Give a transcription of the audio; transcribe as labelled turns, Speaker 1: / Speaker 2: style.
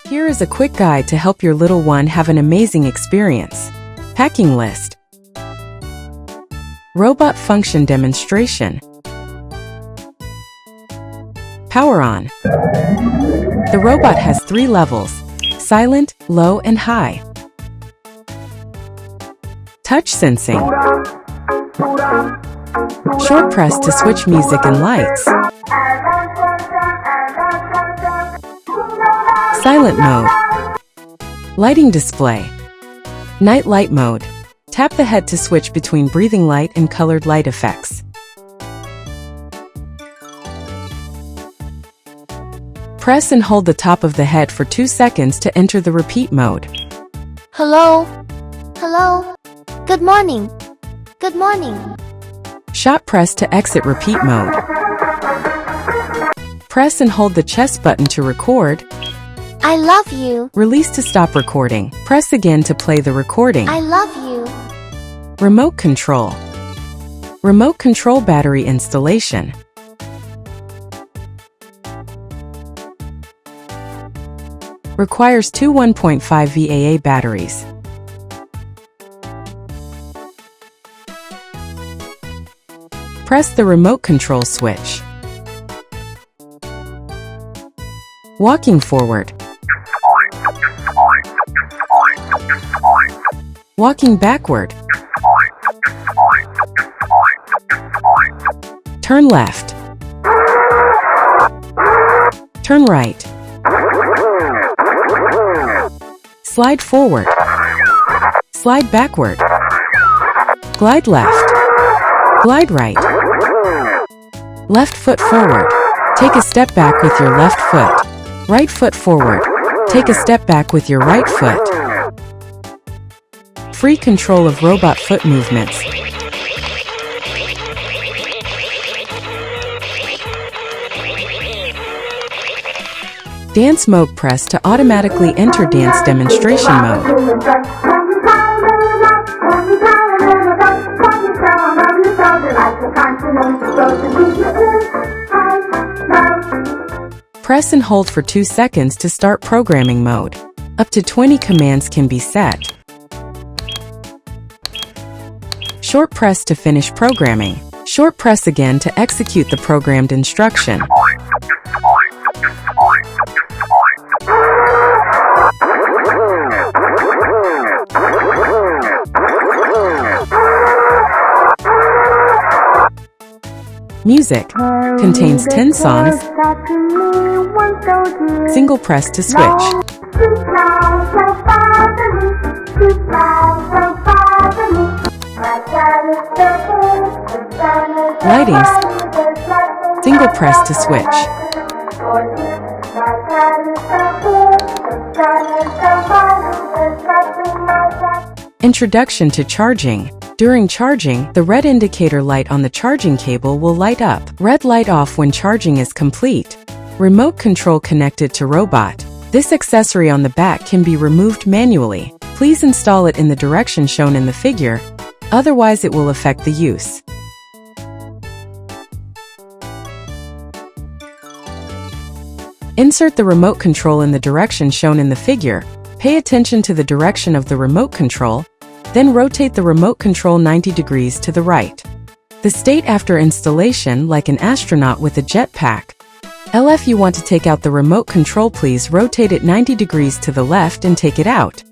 Speaker 1: Here is a quick guide to help your little one have an amazing experience. Packing list. Robot function demonstration. Power on. The robot has 3 levels: silent, low, and high. Touch sensing. Short press to switch music and lights. Silent mode. Lighting display. Night light mode. Tap the head to switch between breathing light and colored light effects. Press and hold the top of the head for 2 seconds to enter the repeat mode.
Speaker 2: Hello? Hello? Good morning. Good morning.
Speaker 1: Short press to exit repeat mode. Press and hold the chest button to record.
Speaker 2: I love you.
Speaker 1: Release to stop recording. Press again to play the recording.
Speaker 2: I love you.
Speaker 1: Remote control. Remote control battery installation. Requires 2 1.5 VAA batteries. Press the remote control switch. Walking forward. Walking backward. Turn left. Turn right. Slide forward. Slide backward. Glide left. Glide right. Left foot forward. Take a step back with your left foot. Right foot forward. Take a step back with your right foot. Free control of robot foot movements. Dance mode. Press to automatically enter dance demonstration mode. Press and hold for 2 seconds to start programming mode. Up to 20 commands can be set. Short press to finish programming. Short press again to execute the programmed instruction. Music contains 10 songs. Single press to switch. Lighting. Single press to switch. Introduction to charging. During charging, the red indicator light on the charging cable will light up. Red light off when charging is complete. Remote control connected to robot. This accessory on the back can be removed manually. Please install it in the direction shown in the figure, otherwise it will affect the use. Insert the remote control in the direction shown in the figure. Pay attention to the direction of the remote control, then rotate the remote control 90 degrees to the right. The state after installation like an astronaut with a jetpack. If you want to take out the remote control, please rotate it 90 degrees to the left and take it out.